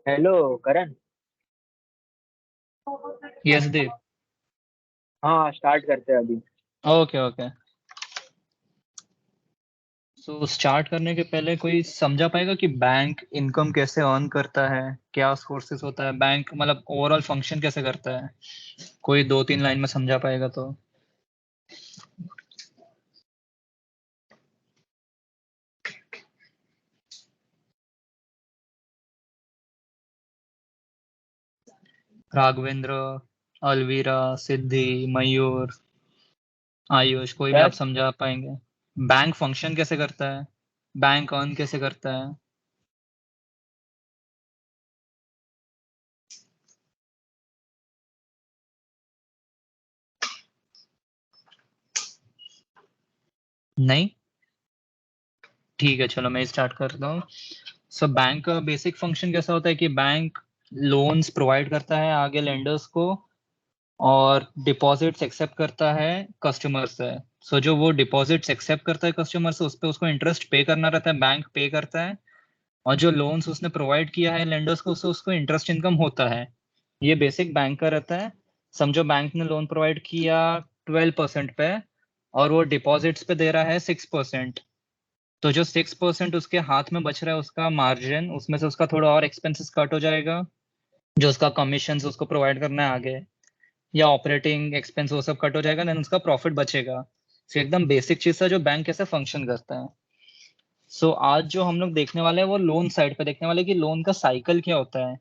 Hello करण। Yes दीप। हाँ, start करते हैं अभी। Okay okay. सो स्टार्ट करने के पहले कोई समझा पाएगा कि बैंक इनकम कैसे अर्न करता है, क्या सोर्सेस होता है बैंक, मतलब ओवरऑल फंक्शन कैसे करता है? कोई दो तीन लाइन में समझा पाएगा तो। राघवेंद्र, अलवीरा, सिद्धि, मयूर, आयुष, कोई भी क्या? आप समझा पाएंगे? बैंक फंक्शन कैसे करता है, बैंक अर्न कैसे करता है? नहीं? ठीक है, चलो मैं स्टार्ट करता हूँ। सो बैंक का बेसिक फंक्शन कैसा होता है कि बैंक लोन्स प्रोवाइड करता है आगे लेंडर्स को, और डिपॉजिट्स एक्सेप्ट करता है कस्टमर से। सो जो वो डिपॉजिट्स एक्सेप्ट करता है कस्टमर से, उस पे उसको इंटरेस्ट पे करना रहता है, बैंक पे करता है। और जो लोन्स उसने प्रोवाइड किया है लेंडर्स को, उससे उसको इंटरेस्ट इनकम होता है। ये बेसिक बैंक का रहता है। समझो बैंक ने लोन प्रोवाइड किया 12% पे, और वो डिपॉजिट्स पे दे रहा है 6%। तो जो 6% उसके हाथ में बच रहा है, उसका मार्जिन, उसमें से उसका थोड़ा और एक्सपेंसेस कट हो जाएगा, जो उसका कमीशन उसको प्रोवाइड करना है आगे, या ऑपरेटिंग एक्सपेंस, वो सब कट हो जाएगा, देन उसका प्रॉफिट बचेगा। तो एकदम बेसिक चीज है जो बैंक कैसे फंक्शन करता है। सो आज जो हम लोग देखने वाले हैं वो लोन साइड पे देखने वाले हैं कि लोन का साइकिल क्या होता है,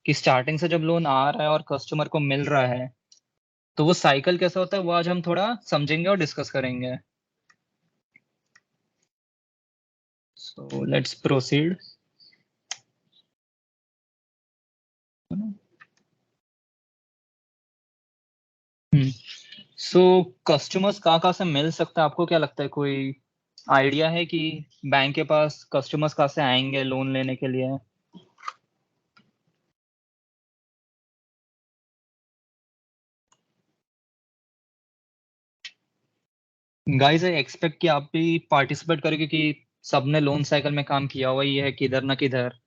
कि स्टार्टिंग से जब लोन आ रहा है और कस्टमर को मिल रहा है, तो वो साइकिल कैसा होता है, वो आज हम थोड़ा समझेंगे और डिस्कस करेंगे। So let's proceed. Hmm. So customers कहाँ कहाँ से मिल सकता है, आपको क्या लगता है? कोई आइडिया है कि बैंक के पास कस्टमर्स कहाँ से आएंगे लोन लेने के लिए? गाइस आई एक्सपेक्ट कि आप भी पार्टिसिपेट करेंगे, कि सबने लोन साइकिल में काम किया हुआ ही है किधर ना किधर।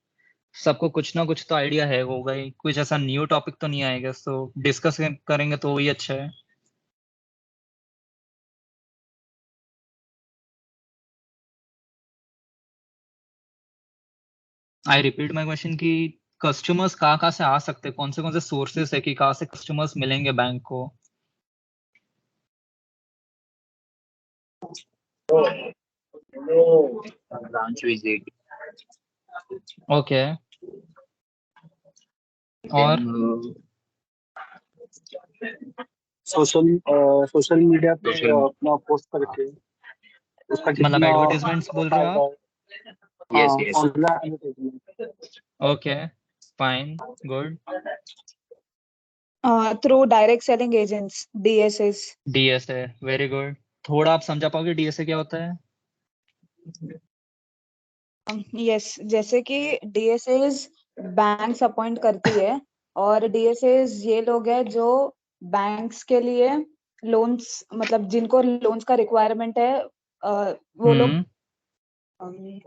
सबको कुछ ना कुछ तो आइडिया है होगा ही, कुछ ऐसा न्यू टॉपिक तो नहीं आएगा। सो डिस्कस करेंगे तो वही अच्छा है। आई रिपीट माई क्वेश्चन कि कस्टमर्स कहाँ कहाँ से आ सकते हैं, कौन से सोर्सेस है कि कहाँ से कस्टमर्स मिलेंगे बैंक को? Branch visit. ओके। और देन सोशल सोशल मीडिया पे अपना पोस्ट करके उसका मतलब जितना एडवर्टीजमेंट्स बोल रहे हो फायदा आप? है। Yes yes, online advertisement. Okay, fine, good. Through direct selling agents, DSAs. DSA, very good. थोड़ा आप समझा पाओगे डीएसए क्या होता है? यस, जैसे कि DSAs बैंक्स अपॉइंट करती है, और DSAs ये लोग हैं जो बैंक्स के लिए लोन्स, मतलब जिनको लोन्स का रिक्वायरमेंट है, वो लोग हम्म।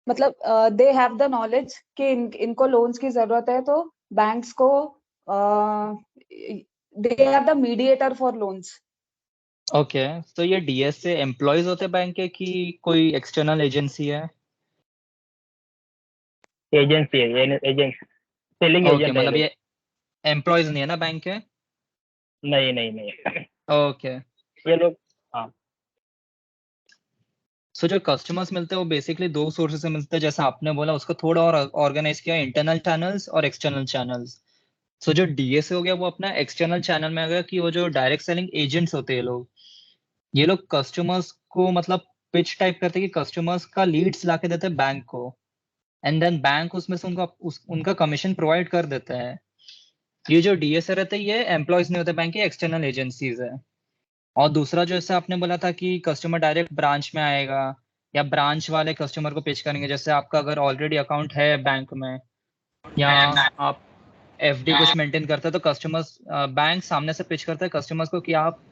मतलब दे हैव द नॉलेज कि इनको लोन्स की जरूरत है, तो बैंक्स को they are the mediator for loans. Okay. तो ये डीएसए एम्प्लॉयज होते हैं बैंक के, कि कोई एक्सटर्नल एजेंसी है? एजेंसी है ये, एजेंट, सेलिंग ओके, एजेंट है ये मतलब लोग। ये एम्प्लॉयज नहीं है ना बैंक के? नहीं नहीं नहीं, ओके। ये लोग। हाँ। सो जो कस्टमर्स मिलते हैं वो बेसिकली दो सोर्सेज से मिलते हैं, जैसा आपने बोला, उसको थोड़ा और ऑर्गेनाइज किया, इंटरनल चैनल्स और एक्सटर्नल चैनल्स। सो जो डीएसए हो गया वो अपना एक्सटर्नल चैनल में आ गया, कि वो जो डायरेक्ट सेलिंग एजेंट्स होते हैं ये लोग कस्टमर्स को मतलब पिच टाइप करते हैं, कि कस्टमर्स का लीड्स लाके देते हैं बैंक को, एंड देन बैंक उसमें से उनका कमीशन प्रोवाइड कर देता है। ये जो डीएसए रहते हैं ये एम्प्लॉयज नहीं होते बैंक के, एक्सटर्नल एजेंसीज है। और दूसरा जो जैसे आपने बोला था कि कस्टमर डायरेक्ट ब्रांच में आएगा, या ब्रांच वाले कस्टमर को पिच करेंगे, जैसे आपका अगर ऑलरेडी अकाउंट है बैंक में, या आप एफडी कुछ मेंटेन करते हैं, तो कस्टमर्स, बैंक सामने से पिच करता है कस्टमर्स को कि आप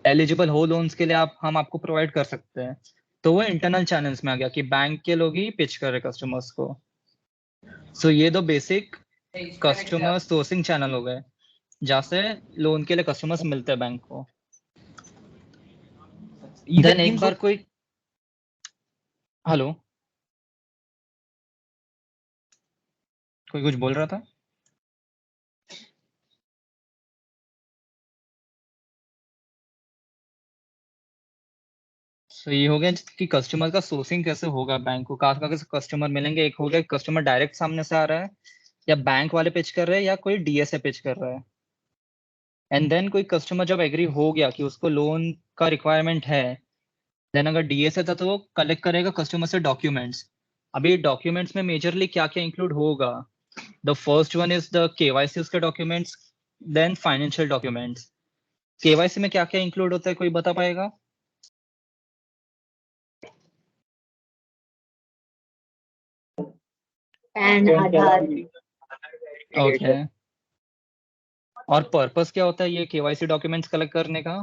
एलिजिबल हो लोन्स के लिए, आप हम आपको प्रोवाइड कर सकते हैं। तो वो इंटरनल चैनल्स में आ गया कि बैंक के लोग ही पिच कर रहे कस्टमर्स को। सो ये दो बेसिक कस्टमर सोर्सिंग चैनल हो गए जहाँ से लोन के लिए कस्टमर्स मिलते हैं बैंक को। देन एक बार कोई हेलो कोई कुछ बोल रहा था? सो ये हो गया कि कस्टमर का सोर्सिंग कैसे होगा बैंक को, कहाँ कहाँ से कस्टमर मिलेंगे। एक हो गया कस्टमर डायरेक्ट सामने से आ रहा है या बैंक वाले पिच कर रहे हैं या कोई डीएसए पिच कर रहा है। एंड देन कोई कस्टमर जब एग्री हो गया कि उसको लोन का रिक्वायरमेंट है, देन अगर डीएसए था तो वो कलेक्ट करेगा कस्टमर से डॉक्यूमेंट्स। अभी डॉक्यूमेंट्स में मेजरली क्या क्या इंक्लूड होगा? The first one is the KYC उसके documents, then financial documents. KYC में क्या क्या इंक्लूड होता है, कोई बता पाएगा? पैन, आधार। ओके। और पर्पस क्या होता है ये केवाईसी डॉक्यूमेंट्स कलेक्ट करने का?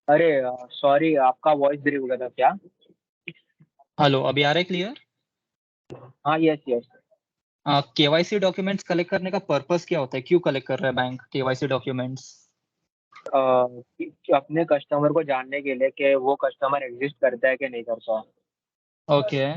अरे सॉरी, आपका वॉइस ब्रेक हो गया था क्या? हेलो, अभी आ रहा है क्लियर? हाँ, yes yes. KYC documents collect करने का पर्पस क्या होता है, क्यों कलेक्ट कर रहा है बैंक केवाईसी डॉक्यूमेंट्स? अपने कस्टमर को जानने के लिए कि वो कस्टमर एग्जिस्ट करता है कि नहीं करता। ओके।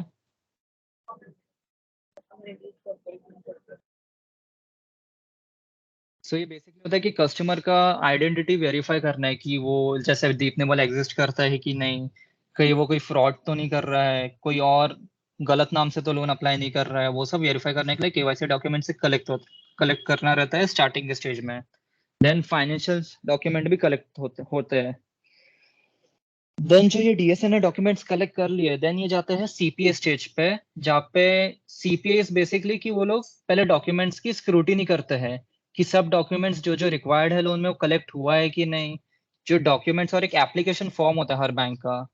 सो ये बेसिकली होता है कि कस्टमर का आइडेंटिटी वेरीफाई करना है कि वो, जैसे दीप ने बोला, एग्जिस्ट करता है कि नहीं, कहीं वो कोई फ्रॉड तो नहीं कर रहा है, कोई और गलत नाम से तो लोन अप्लाई नहीं कर रहा है। वो सब वेरीफाई करने के लिए केवाईसी डॉक्यूमेंट से कलेक्ट करना रहता है स्टार्टिंग के स्टेज में। देन फाइनेंशियल डॉक्यूमेंट भी कलेक्ट होते हैं। देन जो ये डीएसए ने डॉक्यूमेंट्स कलेक्ट कर लिए, देन ये जाते हैं सीपीए स्टेज पे, जहाँ पे सीपीए इज बेसिकली कि वो लोग पहले डॉक्यूमेंट्स की स्क्रूटिनी करते हैं कि सब डॉक्यूमेंट्स जो जो रिक्वायर्ड है लोन में वो कलेक्ट हुआ है कि नहीं। जो डॉक्यूमेंट्स और एक एप्लीकेशन फॉर्म होता है हर बैंक का,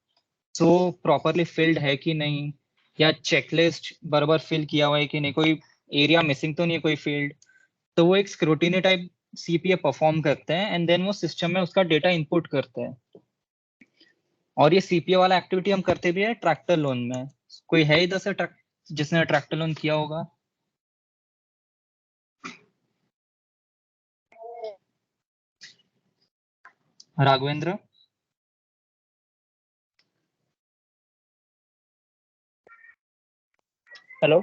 सो प्रॉपरली फिल्ड है कि नहीं, या चेकलिस्ट बराबर फिल किया हुआ है कि नहीं, कोई एरिया मिसिंग तो नहीं है कोई फील्ड। तो वो एक स्क्रूटिनी टाइप सीपीए परफॉर्म करते हैं एंड देन वो सिस्टम में उसका डेटा इनपुट करते हैं। और ये सीपीए वाला एक्टिविटी हम करते भी है ट्रैक्टर लोन में। कोई है इधर से जिसने ट्रैक्टर लोन किया होगा? राघवेंद्र? हेलो।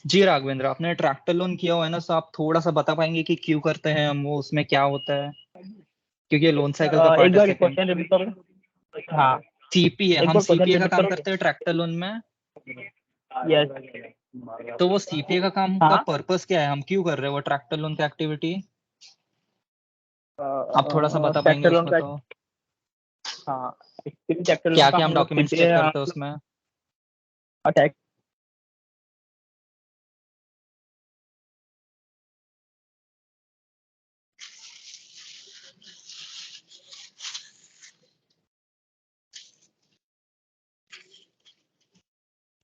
जी राघवेंद्र, आपने ट्रैक्टर लोन किया हुआ है ना, तो आप थोड़ा सा बता पाएंगे कि क्यों करते हैं हम, वो उसमें क्या होता है, क्योंकि ये लोन साइकिल का एक पार्ट है बार सेकंड। क्वेश्चन रिपीट करो। हाँ, सीपीए, एक हम बार क्वेश्चन सीपीए का रिपीट काम करोगे? करते हैं ट्रैक्टर लोन में। यस। तो वो सीपीए का काम का हाँ। पर्पस क्या है, हम क्यों कर रहे हैं वो ट्रैक्टर लोन का एक्टिविटी? आप थोड़ा सा बता पाएंगे ट्रैक्टर लोन उसमें का। तो? हाँ, एक्चुअली ट्रैक्टर लोन क्या का क्या हम हम लोग डॉक्यूमेंट्स सीपीए चेक करते हैं उसमें? अटैक।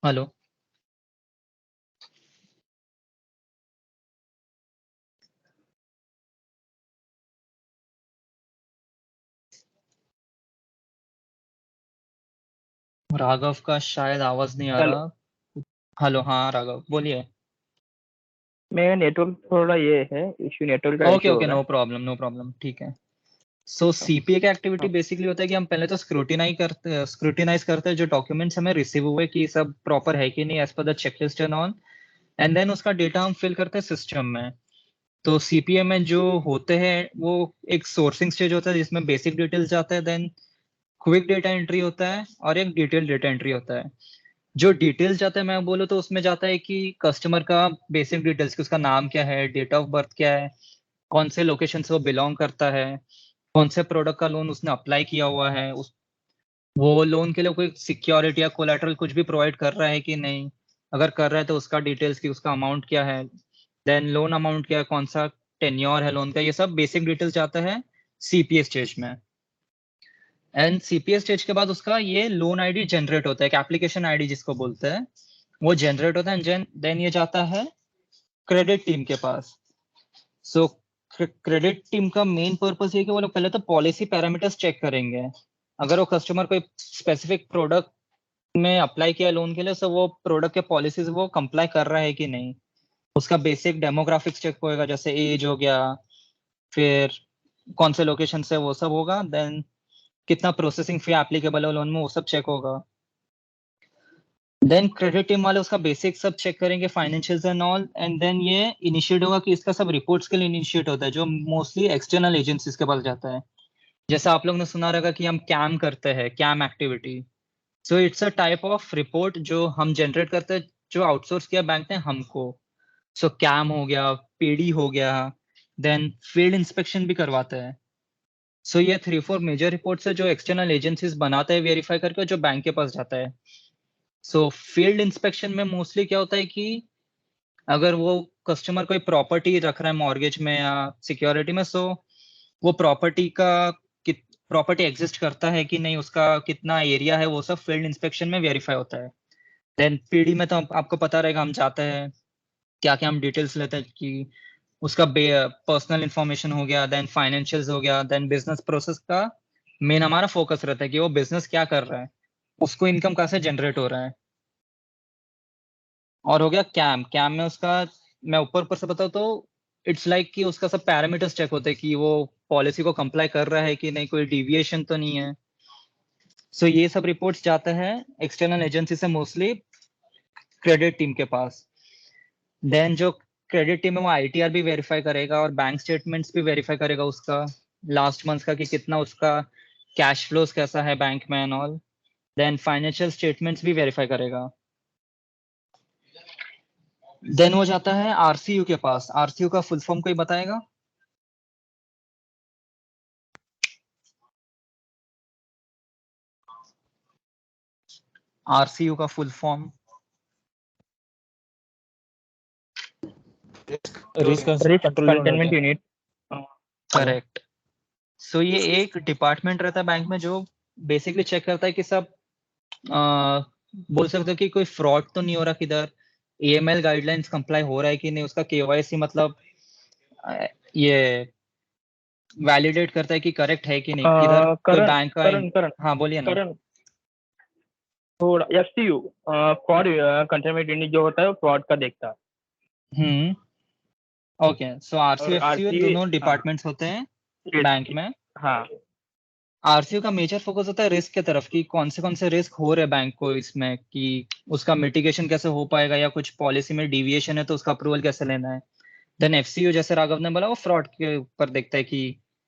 हेलो? राघव का शायद आवाज नहीं आ हेलो। रहा। हेलो, हाँ राघव बोलिए। मेरा नेटवर्क थोड़ा ये है इश्यू, नेटवर्क का ओके इश्यू हो ओके, रहा है। नो प्रॉब्लम नो प्रॉब्लम, ठीक है। सो सीपीए का एक्टिविटी हाँ। बेसिकली होता है कि हम पहले तो स्क्रूटिनाइज करते हैं जो डॉक्यूमेंट्स हमें रिसीव हुए कि सब प्रॉपर है कि नहीं as per the checklist and on. And then उसका डेटा हम फिल करते हैं सिस्टम में। तो सीपीए में जो होते हैं वो एक सोर्सिंग स्टेज होता है जिसमें बेसिक डिटेल्स जाता है, देन क्विक डेटा एंट्री होता है और एक डिटेल डेटा एंट्री होता है। जो डिटेल्स जाता है मैं बोलूँ तो उसमें जाता है कि कस्टमर का बेसिक डिटेल्स कि उसका नाम क्या है, डेट ऑफ बर्थ क्या है, कौन से लोकेशन से वो बिलोंग करता है, कौन से प्रोडक्ट का लोन उसने अप्लाई किया हुआ है, उस वो लोन के लिए कोई सिक्योरिटी या कोलैटरल कुछ भी प्रोवाइड कर रहा है कि नहीं, अगर कर रहा है तो उसका डिटेल्स की उसका अमाउंट क्या है, देन लोन अमाउंट क्या है, कौन सा टेन्योर है लोन का, ये सब बेसिक डिटेल्स जाता है सीपीए स्टेज में। एंड सीपीए स्टेज के बाद उसका ये लोन आईडी जनरेट होता है, एक एप्लीकेशन आईडी जिसको बोलते हैं, वो जनरेट होता है। देन ये जाता है क्रेडिट टीम के पास। सो क्रेडिट टीम का मेन पर्पस ये है कि वो लोग पहले तो पॉलिसी पैरामीटर्स चेक करेंगे। अगर वो कस्टमर कोई स्पेसिफिक प्रोडक्ट में अप्लाई किया लोन के लिए, तो वो प्रोडक्ट के पॉलिसीज वो कंप्लाई कर रहा है कि नहीं, उसका बेसिक डेमोग्राफिक्स चेक होएगा, जैसे एज हो गया, फिर कौन से लोकेशन से, वो सब होगा। देन कितना प्रोसेसिंग फी एप्लीकेबल है लोन में, वो सब चेक होगा। देन क्रेडिट टीम वाले उसका बेसिक सब चेक करेंगे, financials and all, and then ये इनिशिएट होगा कि इसका सब रिपोर्ट्स के लिए इनिशिएट होता है, जो मोस्टली एक्सटर्नल एजेंसीज के पास जाता है। जैसे आप लोग ने सुना रहेगा कि हम कैम करते हैं, CAM activity. So it's a type of report जो हम जनरेट करते हैं, जो आउटसोर्स किया बैंक ने हमको। सो कैम हो गया, पीडी हो गया, देन फील्ड इंस्पेक्शन भी करवाते हैं। सो ये 3-4 मेजर रिपोर्ट्स है जो एक्सटर्नल एजेंसीज बनाते हैं वेरीफाई करके, जो बैंक के पास जाता है। सो फील्ड इंस्पेक्शन में मोस्टली क्या होता है कि अगर वो कस्टमर कोई प्रॉपर्टी रख रहा है मॉर्गेज में या सिक्योरिटी में, सो वो प्रॉपर्टी का प्रॉपर्टी एग्जिस्ट करता है कि नहीं, उसका कितना एरिया है, वो सब फील्ड इंस्पेक्शन में वेरीफाई होता है। देन पीडी में तो आपको पता रहेगा, हम जाते हैं क्या क्या हम डिटेल्स लेते हैं कि उसका पर्सनल इंफॉर्मेशन हो गया, देन फाइनेंशियल्स हो गया, देन बिजनेस प्रोसेस का मेन हमारा फोकस रहता है कि वो बिजनेस क्या कर रहा है, उसको इनकम कहाँ से जनरेट हो रहा है। और हो गया कैम। कैम में उसका मैं ऊपर ऊपर से बताऊँ तो इट्स लाइक कि उसका सब पैरामीटर्स चेक होते हैं कि वो पॉलिसी को कंप्लाई कर रहा है कि नहीं, कोई डिविएशन तो नहीं है। सो ये सब रिपोर्ट्स जाते हैं एक्सटर्नल एजेंसी से मोस्टली क्रेडिट टीम के पास। देन जो क्रेडिट टीम है वो आईटीआर भी वेरीफाई करेगा और बैंक स्टेटमेंट्स भी वेरीफाई करेगा उसका लास्ट मंथ का, कि कितना उसका कैश फ्लोज कैसा है बैंक में and all. Then financial statements भी वेरीफाई करेगा। देन वो जाता है आरसीयू के पास। आरसीयू का फुल फॉर्म कोई बताएगा? आरसीयू का full form? Risk risk control containment unit. Correct. So ये एक डिपार्टमेंट रहता है बैंक में जो बेसिकली चेक करता है कि सब बोल सकते हो कि कोई फ्रॉड तो नहीं हो रहा, किधर एएमएल गाइडलाइंस कंप्लाई हो रहा है कि नहीं, उसका केवाईसी मतलब ये वैलिडेट करता है कि करेक्ट है कि नहीं, किधर कोई करण बैंक का करण करण हाँ बोलिए ना। करण थोड़ा एफसीयू फ्रॉड कंटेनमेंट यूनिट जो होता है वो फ्रॉड का देखता है। ओके। सो आरसीयू और एफसीयू आरसीयू दोनों डिपार्टमेंट्स होते हैं बैंक में। हाँ आरसीयू का मेजर फोकस होता है रिस्क के तरफ, कि कौन से रिस्क हो रहे हैं बैंक को इसमें, कि उसका मिटिगेशन कैसे हो पाएगा, या कुछ पॉलिसी में डिविएशन है तो उसका अप्रूवल कैसे लेना है। देन एफसीयू जैसे राघव ने बोला वो फ्रॉड के ऊपर देखता है कि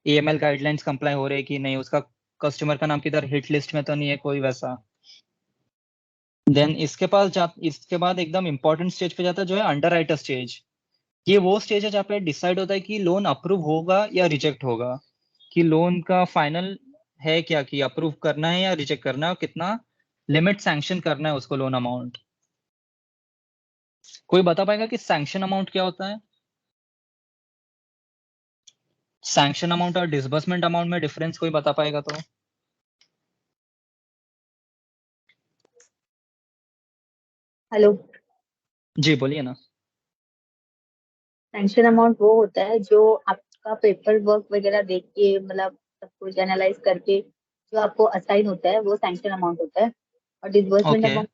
एएमएल गाइडलाइंस कंप्लाई हो रहे हैं कि नहीं, उसका कस्टमर का नाम किधर हिट लिस्ट में तो नहीं है कोई वैसा। देन इसके बाद एकदम इंपॉर्टेंट स्टेज पे जाता है जो है अंडरराइटर स्टेज। ये वो स्टेज है जहाँ पे डिसाइड होता है कि लोन अप्रूव होगा या रिजेक्ट होगा, कि लोन का फाइनल है क्या, कि अप्रूव करना है या रिजेक्ट करना है, और कितना लिमिट सैंक्शन करना है उसको, लोन अमाउंट। कोई बता पाएगा कि सैंक्शन अमाउंट क्या होता है? सैंक्शन अमाउंट और डिसबर्समेंट अमाउंट में डिफरेंस कोई बता पाएगा तो? हेलो। जी बोलिए ना। सैंक्शन अमाउंट वो होता है जो आपका पेपर वर्क वगैरह देख के, मतलब सब कुछ एनालाइज करके जो आपको असाइन होता है वो सैंक्शन अमाउंट होता है। और disbursement okay. Amount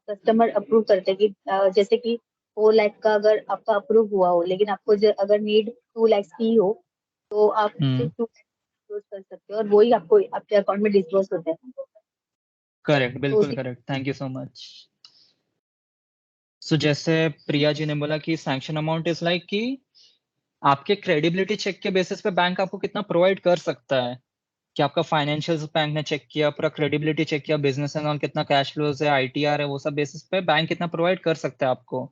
customer approve करते हैं कि जैसे कि 4 लाख का अगर आपका अप्रूव हुआ हो, लेकिन आपको अगर नीड 2 लाख की हो, तो आप सिर्फ 2 लाख कर सकते हो और वही आपको आपके अकाउंट में डिसबर्स होता है। करेक्ट, तो बिल्कुल उसी correct, thank you so much. So जैसे प्रिया जी ने बोला कि सैंक्शन अमाउंट इज लाइक कि आपके क्रेडिबिलिटी चेक के बेसिस पे बैंक आपको कितना प्रोवाइड कर सकता है, कि आपका फाइनेंशियल बैंक ने चेक किया, पूरा क्रेडिबिलिटी चेक किया, बिजनेस एंड ऑल, कितना कैश फ्लोज है, आईटीआर है, वो सब बेसिस पे बैंक कितना प्रोवाइड कर सकता है आपको।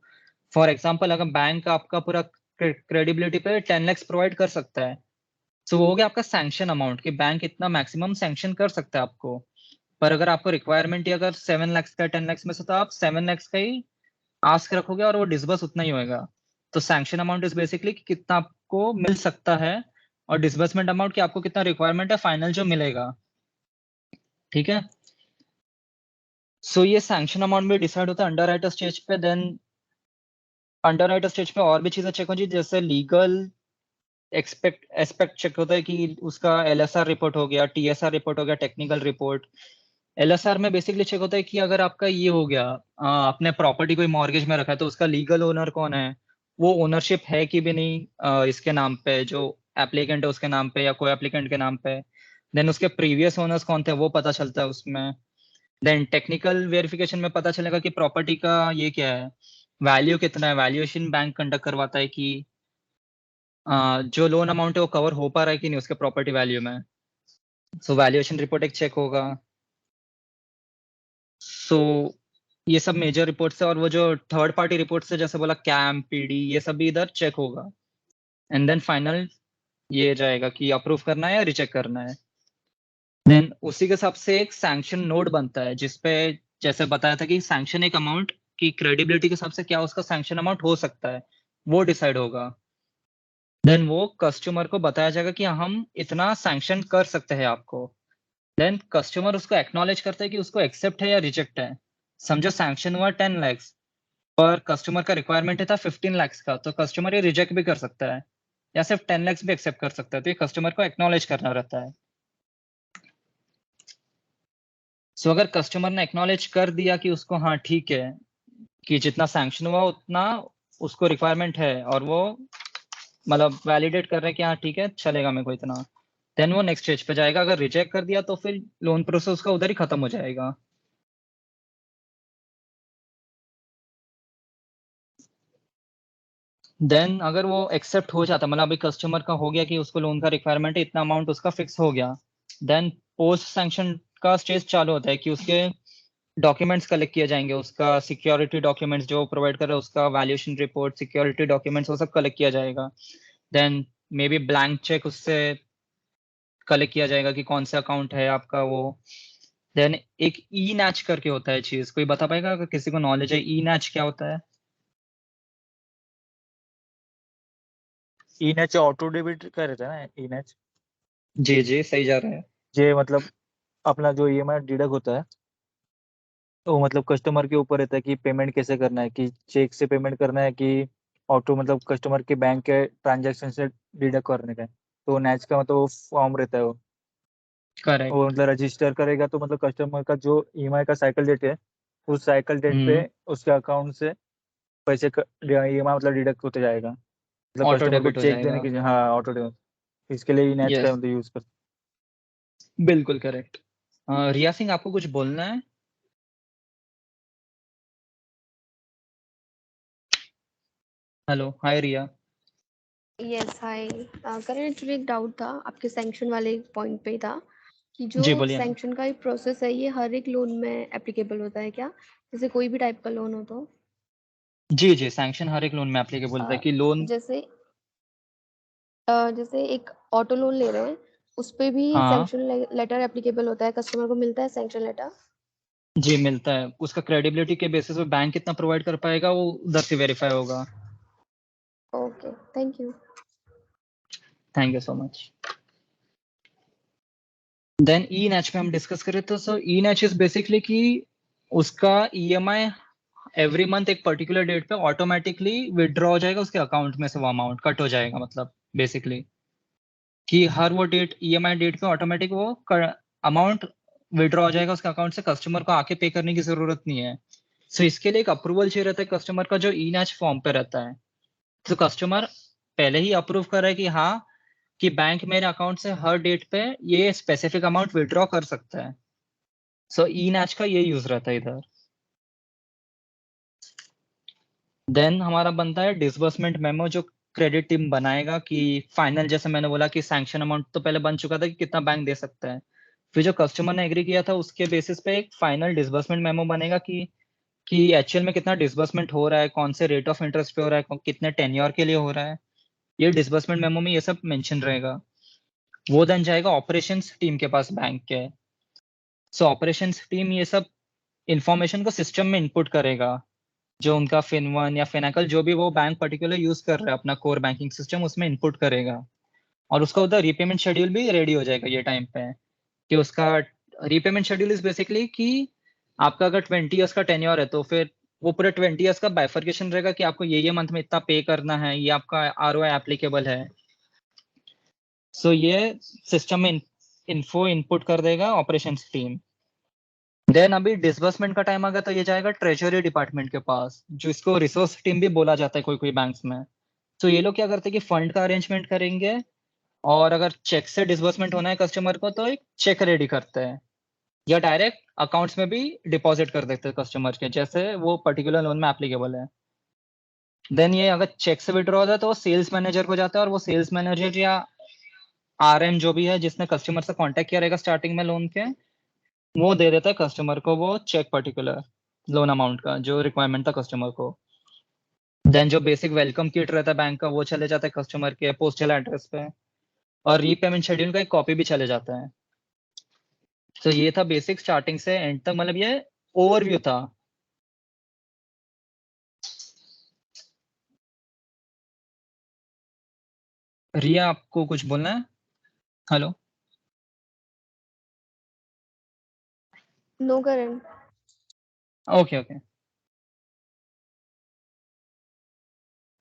फॉर एग्जांपल अगर बैंक आपका पूरा क्रेडिबिलिटी पे 10 लाख प्रोवाइड कर सकता है, तो वो हो गया आपका सैंक्शन अमाउंट, कि बैंक इतना मैक्सिमम सैंक्शन कर सकता है आपको। पर अगर आपको रिक्वायरमेंट ही अगर 7 लाख का 10 लाख में से, तो आप 7 लाख का ही आस्क रखोगे और वो डिसबर्स उतना ही होएगा। तो सैंक्शन अमाउंट इज बेसिकली कि कितना आपको मिल सकता है, और डिसबर्समेंट अमाउंट कि आपको कितना रिक्वायरमेंट है फाइनल जो मिलेगा। ठीक है। सो ये सैंक्शन अमाउंट भी डिसाइड होता है अंडरराइटर स्टेज पे। देन अंडरराइटर स्टेज पे और भी चीजें चेक होती है, जैसे लीगल एस्पेक्ट चेक होता है कि उसका LSR रिपोर्ट हो गया, TSR रिपोर्ट हो गया, टेक्निकल रिपोर्ट। LSR में बेसिकली चेक होता है कि अगर आपका ये हो गया, आपने प्रॉपर्टी कोई मॉर्गेज में रखा है तो उसका लीगल ओनर कौन है, वो ओनरशिप है कि भी नहीं, इसके नाम पे, जो एप्लीकेंट है उसके नाम पे या कोई एप्लीकेंट के नाम पे। देन उसके प्रीवियस ओनर्स कौन थे वो पता चलता है उसमें। देन टेक्निकल वेरिफिकेशन में पता चलेगा कि प्रॉपर्टी का ये क्या है, वैल्यू कितना है, वैल्यूएशन बैंक कंडक्ट करवाता है कि जो लोन अमाउंट है वो कवर हो पा रहा है कि नहीं उसके प्रॉपर्टी वैल्यू में। सो वैल्यूएशन रिपोर्ट एक चेक होगा। सो ये सब मेजर रिपोर्ट्स है, और वो जो थर्ड पार्टी रिपोर्ट्स है जैसे बोला कैम, PD, ये सब भी इधर चेक होगा। एंड देन फाइनल ये जाएगा कि अप्रूव करना है या रिजेक्ट करना है। देन उसी के हिसाब से एक सैंक्शन नोट बनता है जिसपे जैसे बताया था कि सैंक्शन एक अमाउंट की क्रेडिबिलिटी के हिसाब से क्या उसका सैंक्शन अमाउंट हो सकता है वो डिसाइड होगा। देन वो कस्टमर को बताया जाएगा कि हम इतना सैंक्शन कर सकते हैं आपको। देन कस्टमर उसको एक्नॉलेज करता है कि उसको एक्सेप्ट है या रिजेक्ट है। समझो सैंक्शन हुआ 10 लाख, पर कस्टमर का रिक्वायरमेंट था 15 लाख का, तो कस्टमर ये रिजेक्ट भी कर सकता है या सिर्फ 10 लाख भी एक्सेप्ट कर सकता है, तो ये कस्टमर को एक्नॉलेज करना रहता है। सो अगर कस्टमर ने एक्नॉलेज कर दिया कि उसको हाँ ठीक है कि जितना सैंक्शन हुआ उतना उसको रिक्वायरमेंट है, और वो मतलब वैलिडेट कर रहे हैं कि हाँ ठीक है चलेगा मेरे को इतना, देन वो नेक्स्ट स्टेज पे जाएगा। अगर रिजेक्ट कर दिया तो फिर लोन प्रोसेस का उधर ही खत्म हो जाएगा। देन अगर वो एक्सेप्ट हो जाता, मतलब अभी कस्टमर का हो गया कि उसको लोन का रिक्वायरमेंट है, इतना अमाउंट उसका फिक्स हो गया, देन पोस्ट सैंक्शन का स्टेज चालू होता है कि उसके डॉक्यूमेंट्स कलेक्ट किए जाएंगे, उसका सिक्योरिटी डॉक्यूमेंट्स जो प्रोवाइड कर रहा है उसका वैल्यूएशन रिपोर्ट, सिक्योरिटी डॉक्यूमेंट्स, वो सब कलेक्ट किया जाएगा। Then may be blank check उससे कलेक्ट किया जाएगा कि कौन सा अकाउंट है आपका वो। देन एक ई नैच करके होता है चीज, कोई बता पाएगा अगर किसी को नॉलेज है ई नैच क्या होता है? ई नेच ऑटो डेबिट का रहता है ना, ई नेच। जी जी सही जा रहा है। ये मतलब अपना जो EMI डिडक्ट होता है तो मतलब कस्टमर के ऊपर रहता है कि पेमेंट कैसे करना है, कि चेक से पेमेंट करना है कि ऑटो मतलब कस्टमर के बैंक के ट्रांजैक्शन से डिडक्ट करने का है। तो नैच का मतलब वो फॉर्म रहता है, वो करेक्ट। मतलब रजिस्टर करेगा तो मतलब कस्टमर का जो EMI का साइकिल डेट है उस साइकिल डेट पे उसके अकाउंट से पैसे EMI मतलब डिडक्ट होते जाएगा, मतलब ऑटो कस्टमर को डेबिट हो चेक देने जाएगा। की। हाँ ऑटो डेबिट, इसके लिए नैच का यस मतलब यूज कर। बिल्कुल करेक्ट। रिया सिंह आपको कुछ बोलना है? Hello, hi Riya. Yes hi. Karan actually एक डाउट था आपके सैंक्शन वाले पॉइंट पे था कि जो जी बोलिए ना। सैंक्शन का एक प्रोसेस है ये हर एक लोन में एप्लीकेबल होता है क्या, जैसे कोई भी टाइप का लोन हो तो? जी जी सैंक्शन हर एक लोन में एप्लीकेबल होता है अ, कि लोन। जैसे जैसे एक ऑटो लोन ले रहे हैं उस पे भी हाँ सैंक्शन लेटर एप्लीकेबल होता है, कस्टमर को मिलता है सैंक्शन लेटर? जी मिलता है, उसका क्रेडिबिलिटी के बेसिस पे बैंक कितना प्रोवाइड कर पाएगा वो उधर से वेरीफाई होगा। Okay thank you. Thank you so much. Then e NACH पे हम डिस्कस करें तो सो ई नैच इज बेसिकली कि उसका EMI एवरी मंथ एक पर्टिकुलर डेट पे ऑटोमेटिकली विड्रॉ हो जाएगा उसके अकाउंट में से, वो अमाउंट कट हो जाएगा, मतलब बेसिकली कि हर वो डेट EMI डेट पे ऑटोमेटिक वो अमाउंट विड्रॉ हो जाएगा उसके अकाउंट से, कस्टमर को आके पे करने की जरूरत नहीं है। सो इसके लिए एक अप्रूवल चाहिए रहता है कस्टमर का जो ई नैच फॉर्म पे रहता है। तो कस्टमर पहले ही अप्रूव कर रहा है कि हाँ कि बैंक मेरे अकाउंट से हर डेट पे ये स्पेसिफिक अमाउंट विड्रॉ कर सकता है। सो ई नैच का ये यूज रहता है इधर। देन हमारा बनता है डिसबर्समेंट मेमो, जो क्रेडिट टीम बनाएगा कि फाइनल, जैसे मैंने बोला कि सैंक्शन अमाउंट तो पहले बन चुका था कि कितना बैंक दे सकता है, फिर जो कस्टमर ने एग्री किया था उसके बेसिस पे एक फाइनल डिसबर्समेंट मेमो बनेगा कि एक्चुअल में कितना डिसबर्समेंट हो रहा है, कौन से रेट ऑफ इंटरेस्ट पे हो रहा है, कितने टेन्योर के लिए हो रहा है, ये डिसबर्समेंट मेमो में ये सब मेंशन रहेगा। वो देन जाएगा ऑपरेशंस टीम के पास बैंक के। सो ऑपरेशंस टीम ये सब इंफॉर्मेशन को सिस्टम में इनपुट करेगा, जो उनका फिन1 या फिनैकल जो भी वो बैंक पर्टिकुलर यूज कर रहा है अपना कोर बैंकिंग सिस्टम उसमें इनपुट करेगा, और उसका उधर रीपेमेंट शेड्यूल भी रेडी हो जाएगा ये टाइम पे। कि उसका रीपेमेंट शेड्यूल इज बेसिकली कि आपका अगर 20 ईयर्स का टेन्योर है तो फिर वो पूरे 20 ईयर्स का बाइफर्केशन रहेगा कि आपको ये मंथ में इतना पे करना है, ये आपका ROI एप्लीकेबल है। सो ये सिस्टम में इन्फो इनपुट कर देगा ऑपरेशंस टीम। देन अभी डिसबर्समेंट का टाइम आ गया तो ये जाएगा ट्रेजरी डिपार्टमेंट के पास, जो इसको रिसोर्स टीम भी बोला जाता है कोई कोई बैंक्स में। तो ये लोग क्या करते हैं कि फंड का अरेंजमेंट करेंगे, और अगर चेक से डिसबर्समेंट होना है कस्टमर को तो एक चेक रेडी करते हैं, या डायरेक्ट अकाउंट्स में भी डिपॉजिट कर देते हैं कस्टमर के, जैसे वो पर्टिकुलर लोन में एप्लीकेबल है। देन ये अगर चेक से विड्रॉ होता है तो वो सेल्स मैनेजर को जाता है, और वो सेल्स मैनेजर या आरएम जो भी है जिसने कस्टमर से कांटेक्ट किया रहेगा स्टार्टिंग में लोन के, वो दे देता है कस्टमर को वो चेक पर्टिकुलर लोन अमाउंट का जो रिक्वायरमेंट था कस्टमर को। देन जो बेसिक वेलकम किट रहता है बैंक का वो चले जाता है कस्टमर के पोस्टल एड्रेस पे, और रीपेमेंट शेड्यूल का एक कॉपी भी चले जाता है। तो ये था बेसिक स्टार्टिंग से एंड तक, मतलब ये ओवरव्यू था। रिया आपको कुछ बोलना है? Hello. No Karan. Okay okay.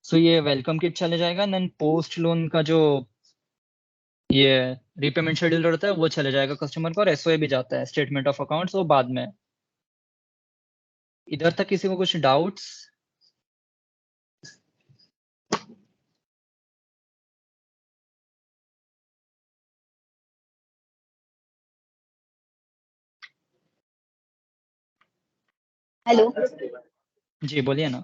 So ये वेलकम किट चले जाएगा, देन पोस्ट लोन का जो ये रीपेमेंट शेड्यूल रहता है वो चले जाएगा कस्टमर को, और एसओए भी जाता है स्टेटमेंट ऑफ अकाउंट्स वो बाद में। इधर तक किसी को कुछ डाउट्स? हेलो। जी बोलिए ना।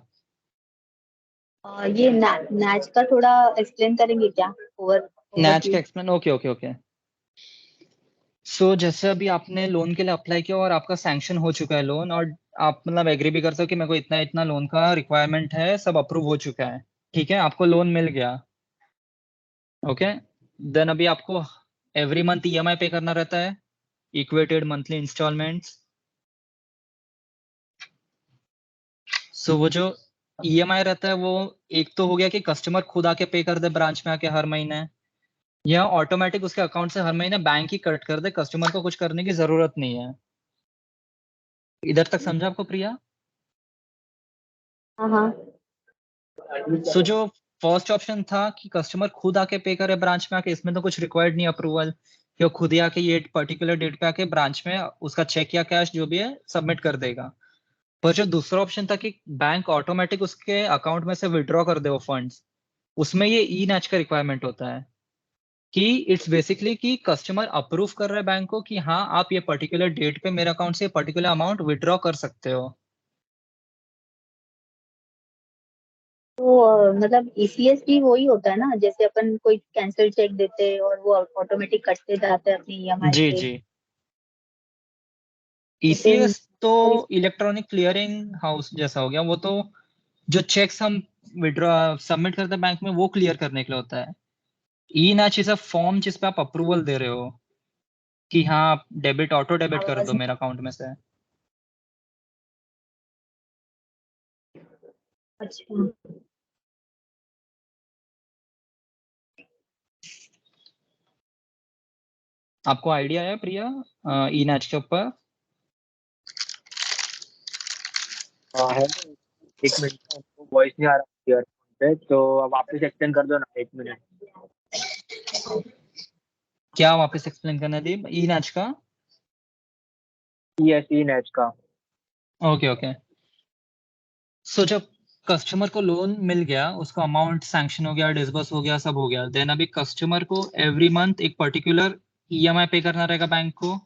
ये नाच का थोड़ा एक्सप्लेन करेंगे क्या? नैच का overview. Explain, okay okay okay. So जैसे अभी आपने लोन के लिए अप्लाई किया और आपका सैंक्शन हो चुका है लोन, और आप मतलब एग्री भी करते हो कि मेरे को इतना इतना लोन का रिक्वायरमेंट है, सब अप्रूव हो चुका है, ठीक है, आपको लोन मिल गया। ओके। देन अभी आपको एवरी मंथ ईएमआई पे करना रहता है, इक्वेटेड मंथली इंस्टॉलमेंट्स। सो वो जो ईएमआई रहता है वो एक तो हो गया कि कस्टमर खुद आके पे कर दे ब्रांच में आके हर महीने, या ऑटोमेटिक उसके अकाउंट से हर महीने बैंक ही कट कर दे, कस्टमर को कुछ करने की जरूरत नहीं है। इधर तक समझा आपको प्रिया? हाँ हाँ। सो जो फर्स्ट ऑप्शन था कि कस्टमर खुद आके पे करे ब्रांच में आके, इसमें तो कुछ रिक्वायर्ड नहीं अप्रूवल, कि वो खुद ही आके ये पर्टिकुलर डेट पे आके ब्रांच में उसका चेक या कैश जो भी है सबमिट कर देगा। पर जो दूसरा ऑप्शन था कि बैंक ऑटोमेटिक उसके अकाउंट में से विड्रॉ कर दे वो फंड्स, उसमें ये ई नैच का रिक्वायरमेंट होता है कि इट्स बेसिकली कि कस्टमर अप्रूव कर रहा है बैंक को कि हाँ आप ये पर्टिकुलर डेट पे मेरे अकाउंट से पर्टिकुलर अमाउंट विड्रॉ कर सकते हो। तो मतलब ईसीएस भी वही होता है ना, जैसे अपन कोई कैंसिल चेक देते हैं और वो ऑटोमेटिक कटते जाते हैं अपनी ईएमआई जी से। जी। जैसे ईसीएस तो इलेक्ट्रॉनिक क्लियरिंग हाउस जैसा हो गया, वो तो जो चेक्स हम विड्रॉ सबमिट करते हैं बैंक में वो क्लियर करने के लिए होता है। ई नैच इज अ फॉर्म जिसपे आप अप्रूवल दे रहे हो कि हाँ आप डेबिट ऑटो डेबिट कर आवाज दो मेरे अकाउंट में से। अच्छा। आपको आइडिया है प्रिया ई नैच के ऊपर? हाँ है ना। एक मिनट, वॉइस नहीं आ रहा ईयरफोन पे, तो अब वापस एक्सटेंड कर दो ना, एक मिनट। क्या वापस एक्सप्लेन करना दी ई नैच का? यस, ई नैच का। Okay okay. सो जब कस्टमर को लोन मिल गया, उसका अमाउंट सैंक्शन हो गया, डिसबर्स हो गया, सब हो गया, देन अभी कस्टमर को एवरी मंथ एक पर्टिकुलर ईएमआई पे करना रहेगा बैंक को।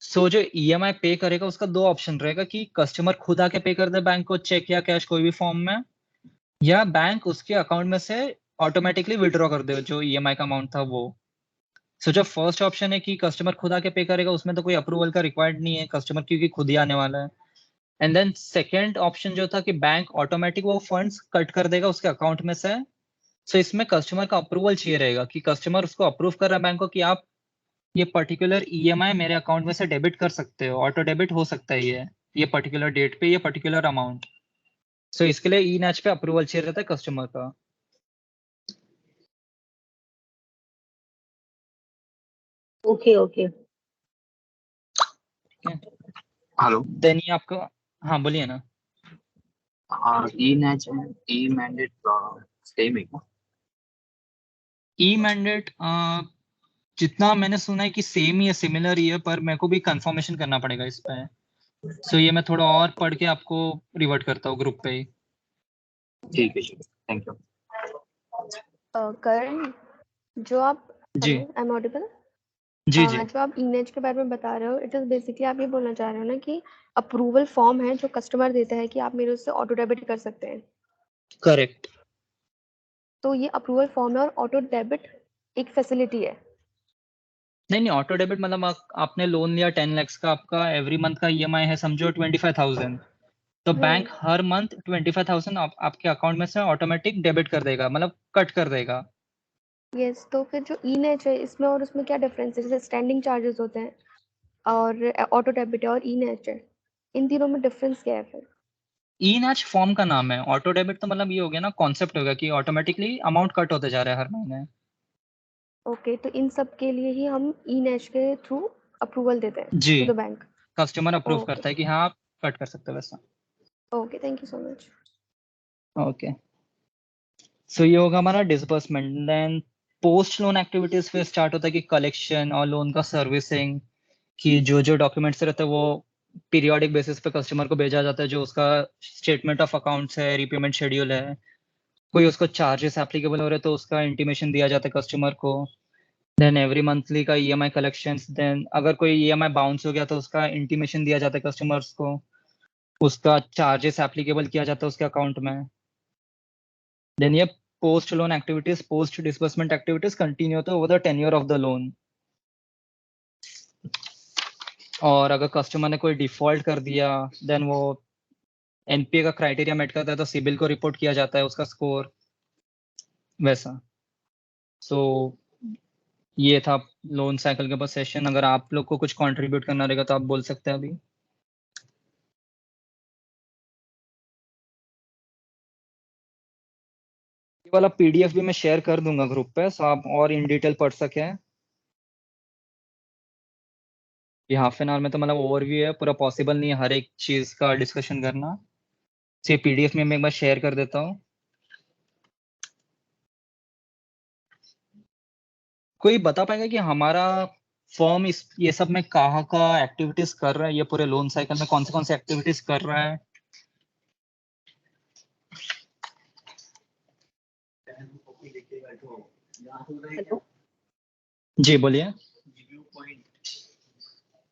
सो जो ईएमआई पे करेगा उसका दो ऑप्शन रहेगा कि कस्टमर खुद आके पे कर दे बैंक को चेक या कैश कोई भी फॉर्म में, या बैंक उसके अकाउंट में से ऑटोमेटिकली विड्रॉ कर दे जो ईएमआई का अमाउंट था वो। सो जो फर्स्ट ऑप्शन है कि कस्टमर खुद आके पे करेगा, उसमें तो कोई अप्रूवल का रिक्वायर्ड नहीं है कस्टमर, क्योंकि खुद ही आने वाला है। एंड देन सेकेंड ऑप्शन जो था कि बैंक ऑटोमेटिक वो फंड्स कट कर देगा उसके अकाउंट में से। सो इसमें कस्टमर का अप्रूवल चाहिए रहेगा कि कस्टमर उसको अप्रूव कर रहा है बैंक को कि आप ये पर्टिकुलर ईएमआई मेरे अकाउंट में से डेबिट कर सकते हो, ऑटो डेबिट हो सकता है ये पर्टिकुलर डेट पे ये पर्टिकुलर अमाउंट। सो इसके लिए ई नैच पे अप्रूवल चाहिए रहता है कस्टमर का। Okay okay. ठीक है। हेलो। देन ये आपका, हाँ बोलिए ना। हाँ, ई मैच है, ई मैंडेट सेम है क्या? ई मैंडेट जितना मैंने सुना है कि सेम ही है, सिमिलर ही है, पर मेरे को भी कंफर्मेशन करना पड़ेगा इस पे। सो ये मैं थोड़ा और पढ़ के आपको रिवर्ट करता हूँ ग्रुप पे ही। ठीक है, थैंक यू। करण, जो आप जी हेलो, आई एम ऑडिबल? जी जी जो आप इमेज के बारे में बता रहे हो, इट इज बेसिकली आप ये बोलना चाह रहे हो ना कि अप्रूवल फॉर्म है जो कस्टमर देता है कि आप मेरे उससे ऑटो डेबिट कर सकते हैं। करेक्ट। तो ये अप्रूवल फॉर्म है और ऑटो डेबिट एक फैसिलिटी है। नहीं ऑटो डेबिट मतलब आपने लोन लिया 10 lakhs का, आपका एवरी मंथ का ईएमआई है समझो 25,000, तो बैंक हर मंथ 25,000 आपके अकाउंट में से ऑटोमेटिक डेबिट कर देगा, मतलब कट कर देगा। यस, तो फिर जो ई नेच है इसमें और उसमें क्या डिफरेंस है? जैसे स्टैंडिंग चार्जेस होते हैं और ऑटो डेबिट है और ई नेच है, इन तीनों में डिफरेंस क्या है फिर? ई नैच फॉर्म का नाम है, ऑटो डेबिट तो मतलब ये हो गया ना, कॉन्सेप्ट हो गया कि ऑटोमेटिकली अमाउंट कट होते जा रहा है हर महीने। ओके, तो इन सब के लिए ही हम ई नेच के थ्रू अप्रूवल देते हैं जी, to the bank. Customer approve okay, करता है कि हाँ आप कट कर सकते हो वैसा। Okay, thank you so much. Okay, so ये होगा हमारा disbursement. Then post loan activities फिर स्टार्ट होता है कि कलेक्शन और लोन का सर्विसिंग, कि जो जो डॉक्यूमेंट्स रहते हैं वो पीरियोडिक बेसिस पे कस्टमर को भेजा जाता है, जो उसका स्टेटमेंट ऑफ अकाउंट्स है, रीपेमेंट शेड्यूल है, कोई उसको चार्जेस एप्लीकेबल हो रहे तो उसका इंटीमेशन दिया जाता है कस्टमर को। देन एवरी मंथली का ईएमआई कलेक्शंस, देन अगर कोई ईएमआई बाउंस हो गया तो उसका इंटीमेशन दिया जाता है कस्टमर्स को, उसका चार्जेस एप्लीकेबल किया जाता है उसके अकाउंट में। देन ये post loan activities, post disbursement activities continue होता है over the tenure of the loan. और अगर कस्टमर ने कोई डिफॉल्ट कर दिया, देन वो एनपीए का क्राइटेरिया मेट करता है तो सिबिल को रिपोर्ट किया जाता है उसका स्कोर वैसा। सो ये था लोन साइकिल के ऊपर सेशन। अगर आप लोग को कुछ कंट्रीब्यूट करना रहेगा तो आप बोल सकते हैं अभी। ये वाला पीडीएफ भी मैं शेयर कर दूंगा ग्रुप पे, सो आप और इन डिटेल पढ़ सकें। ये हाफ एन आवर में तो मतलब ओवरव्यू है, पूरा पॉसिबल नहीं है हर एक चीज का डिस्कशन करना। तो ये पीडीएफ में मैं एक बार शेयर कर देता हूँ। कोई बता पाएगा कि हमारा फर्म इस ये सब में कहाँ का एक्टिविटीज कर रहा है, ये पूरे लोन साइकिल में कौन से एक्टिविटीज कर रहा है? हेलो, जी बोलिए।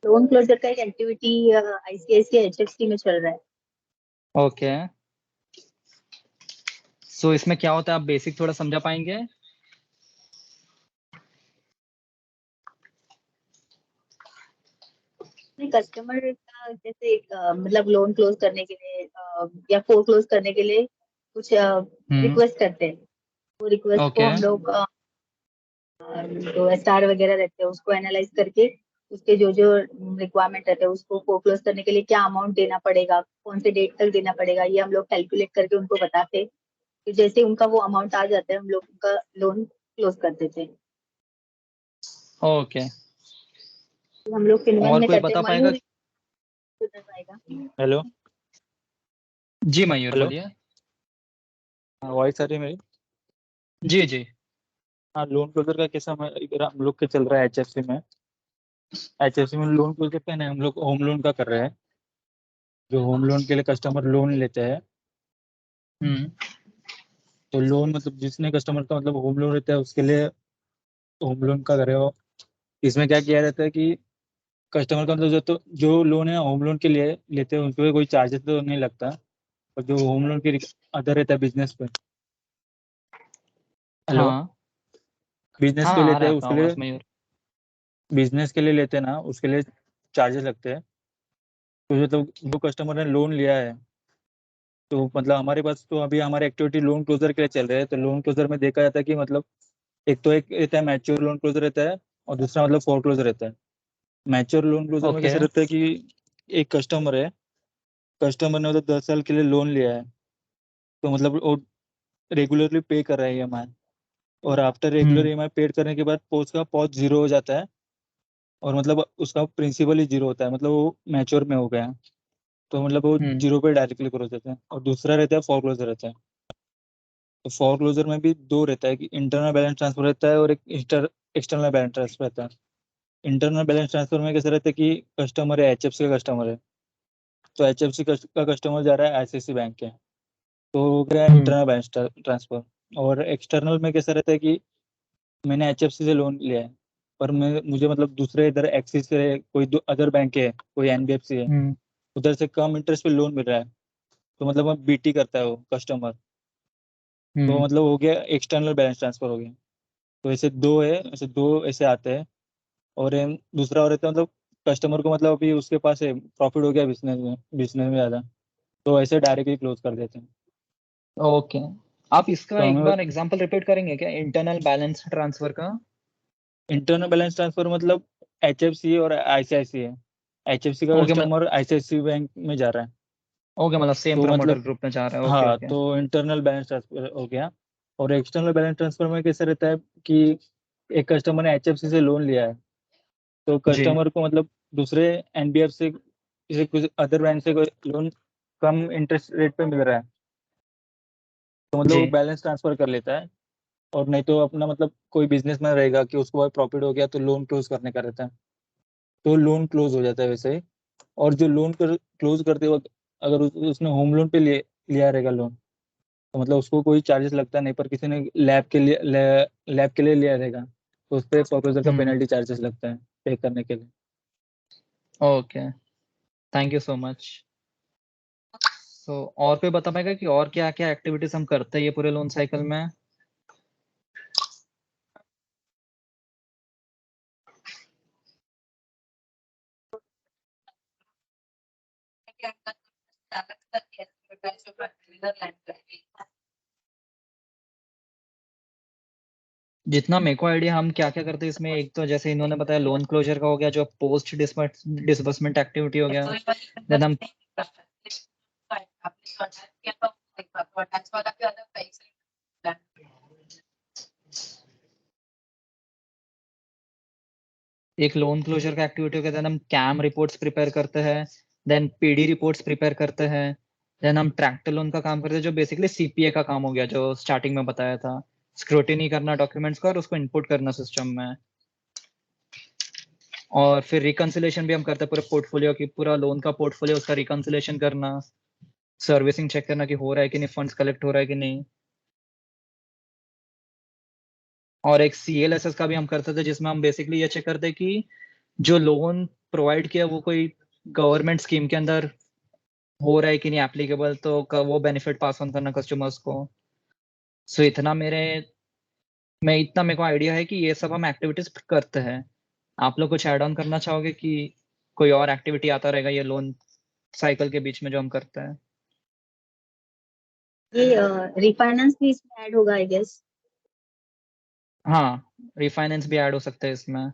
लोन क्लोजर का एक एक्टिविटी आईसीआईसीआई एचएफसी में चल रहा है। ओके, सो इसमें क्या होता है, आप बेसिक थोड़ा समझा पाएंगे? कस्टमर का जैसे मतलब लोन क्लोज करने के लिए या फोर क्लोज करने के लिए कुछ रिक्वेस्ट करते हैं। वो रिक्वेस्ट को ओके। हम लोग जो एसआर वगैरह रहते हैं उसको एनालाइज करके उसके जो जो रिक्वायरमेंट रहते हैं उसको फोरक्लोज करने के लिए क्या अमाउंट देना पड़ेगा, कौन से डेट तक देना पड़ेगा, ये हम लोग कैलकुलेट करके उनको बताते हैं। तो जैसे उनका वो अमाउंट आ जाता है हम लोग उनका लोन क्लोज कर देते हैं। ओके, तो हम लोग फिनवन और में कोई करते हैं। बता पाएगा? मयूर बता पाएगा। हेलो जी मयूर हेलो, बोलिए। वॉइस आ रही है मेरी? जी जी। हाँ, लोन क्लोजर का कैसा हम लोग के चल रहा है एचएफसी में। एचएफसी में लोन क्लोजर पे ना हम लोग होम लोन का कर रहे हैं। जो होम लोन के लिए कस्टमर लोन लेते हैं, हम्म। तो लोन मतलब जिसने कस्टमर का मतलब होम लोन रहता है उसके लिए होम लोन का कर रहे हो। इसमें क्या किया जाता है कि कस्टमर का मतलब जो लोन है होम लोन के लिए लेते हैं उनको कोई चार्जेस तो नहीं लगता। और जो होम लोन के अदर रहता है बिजनेस पे, हेलो, हाँ बिजनेस हाँ, के आ लेते रहा हैं है आपका उसके लिए, आवाज मयूर। बिजनेस के लिए लेते हैं ना उसके लिए चार्जेस लगते हैं। तो मतलब जो कस्टमर ने लोन लिया है, तो मतलब हमारे पास तो अभी हमारी एक्टिविटी लोन क्लोजर के लिए चल रहे हैं। तो लोन क्लोजर में देखा जाता है कि मतलब एक रहता है मैच्योर लोन क्लोजर रहता है, और दूसरा मतलब फोर क्लोजर रहता है। मैच्योर लोन क्लोजर में ओके। कैसे रहता है कि एक कस्टमर है, कस्टमर ने मतलब 10 साल के लिए लोन लिया है, तो मतलब वो रेगुलरली पे कर रहा है ईएमआई। और आफ्टर रेगुलर हम्म ईएमआई पेड करने के बाद पोस्ट का पॉज जीरो हो जाता है, और मतलब उसका प्रिंसिपल ही जीरो होता है, मतलब वो मैच्योर में हो गया है। तो मतलब वो हम्म। जीरो पे डायरेक्टली क्लोज होता है। और दूसरा रहता है फोर क्लोजर रहता है। तो फोरक्लोजर में भी दो रहता है कि इंटरनल बैलेंस ट्रांसफर रहता है और एक एक्सटर्नल बैलेंस ट्रांसफर रहता है। इंटरनल बैलेंस ट्रांसफर में कैसे रहता है कि कस्टमर है, HFC का कस्टमर है, तो HFC का कस्टमर जा रहा है ICICI बैंक के, तो हो गया इंटरनल बैलेंस ट्रांसफर। और एक्सटर्नल में कैसा रहता है कि मैंने HFC से लोन लिया है, पर मुझे मतलब दूसरे इधर एक्सिस से कोई अदर बैंक है, कोई NBFC है, उधर से कम इंटरेस्ट पे लोन मिल रहा है, तो मतलब अब BT करता है वो कस्टमर, तो मतलब हो गया एक्सटर्नल बैलेंस ट्रांसफर हो गया। तो ऐसे दो है, ऐसे दो ऐसे आते हैं। और दूसरा और रहता है मतलब कस्टमर को मतलब अभी उसके पास है, प्रॉफिट हो गया बिजनेस में ज़्यादा, तो ऐसे डायरेक्टली क्लोज कर देते हैं। ओके, आप इसका तो एक हमें बार एग्जांपल रिपीट करेंगे क्या, इंटरनल बैलेंस ट्रांसफर का? इंटरनल बैलेंस ट्रांसफर मतलब HFC और ICICI है, HFC का ओके, कस्टमर ICICI बैंक में जा रहा है, ओके, मतलब सेम तो प्रमोटर मतलब ग्रुप में जा रहा है। ओके, हाँ, ओके। तो इंटरनल बैलेंस ट्रांसफर हो गया। और एक्सटर्नल बैलेंस ट्रांसफर में कैसे रहता है कि एक कस्टमर ने HFC से लोन लिया है, तो जी, कस्टमर को मतलब दूसरे NBFC से कुछ अदर बैंक से कोई लोन कम इंटरेस्ट रेट पे मिल रहा है, तो मतलब वो जी। बैलेंस ट्रांसफर कर लेता है। और नहीं तो अपना मतलब कोई बिजनेस में रहेगा कि उसको बहुत प्रॉफिट हो गया तो लोन क्लोज करने का रहता है, तो लोन क्लोज हो जाता है वैसे ही। और जो लोन क्लोज करते वक्त अगर उसने होम लोन पे लिया रहेगा लोन, तो मतलब उसको कोई चार्जेस लगता नहीं, पर किसी ने लैब के लिए लिया रहेगा तो उस पर फोreclosure का पेनल्टी चार्जेस लगता है पे करने के लिए। Okay, thank you so much. So और कोई बता पाएगा कि और क्या क्या एक्टिविटीज हम करते हैं ये पूरे लोन साइकिल में? जितना मेरे को आइडिया हम क्या क्या करते हैं इसमें, एक तो जैसे इन्होंने बताया लोन क्लोजर का हो गया, जो पोस्ट डिसबर्समेंट एक्टिविटी हो गया। देन हम एक लोन क्लोजर का एक्टिविटी हो गया, देन हम कैम रिपोर्ट्स प्रिपेयर करते हैं, देन PD रिपोर्ट्स प्रिपेयर करते हैं, देन हम ट्रैक्टर लोन का काम करते हैं जो बेसिकली CPA का काम हो गया, जो स्टार्टिंग में बताया था, स्क्रूटिनी करना डॉक्यूमेंट्स का और उसको इनपुट करना सिस्टम में। और फिर रिकंसिलेशन भी हम करते हैं पूरे पोर्टफोलियो की, पूरा लोन का पोर्टफोलियो उसका रिकंसिलेशन करना, सर्विसिंग चेक करना कि हो रहा है कि नहीं, फंड्स कलेक्ट हो रहा है कि नहीं। और एक CLSS का भी हम करते थे जिसमें हम बेसिकली ये चेक करते कि जो लोन प्रोवाइड किया वो कोई गवर्नमेंट स्कीम के अंदर हो रहा है कि नहीं एप्लीकेबल, तो वो बेनिफिट पास ऑन करना कस्टमर्स को। सो इतना मेरे को आइडिया है कि ये सब हम एक्टिविटीज करते हैं। आप लोग कुछ ऐड ऑन करना चाहोगे कि कोई और एक्टिविटी आता रहेगा ये लोन साइकिल के बीच में जो हम करते हैं? ये रिफाइनेंस भी इसमें ऐड होगा आई गेस। हाँ, रिफाइनेंस भी ऐड हो सकता है इसमें।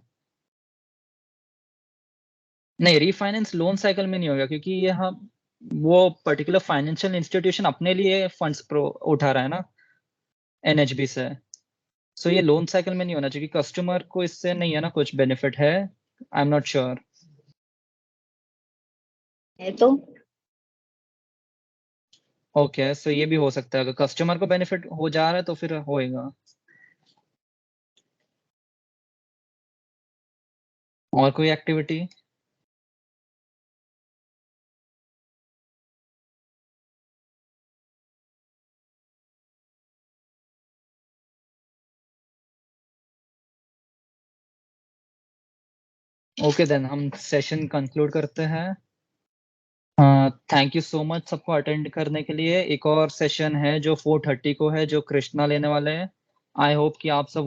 नहीं, रिफाइनेंस लोन साइकिल में नहीं होगा क्योंकि ये हम वो पर्टिकुलर फाइनेंशियल इंस्टीट्यूशन अपने लिए फंड्स उठा रहा है ना NHB से। सो ये लोन साइकिल में नहीं होना चाहिए, कस्टमर को इससे नहीं है ना कुछ बेनिफिट है, आई एम नॉट श्योर। है तो ओके, सो ये भी हो सकता है, अगर कस्टमर को बेनिफिट हो जा रहा है तो फिर होएगा। और कोई एक्टिविटी? ओके, देन हम सेशन कंक्लूड करते हैं। थैंक यू सो मच सबको अटेंड करने के लिए। एक और सेशन है जो 4:30 को है, जो कृष्णा लेने वाले हैं। आई होप कि आप सब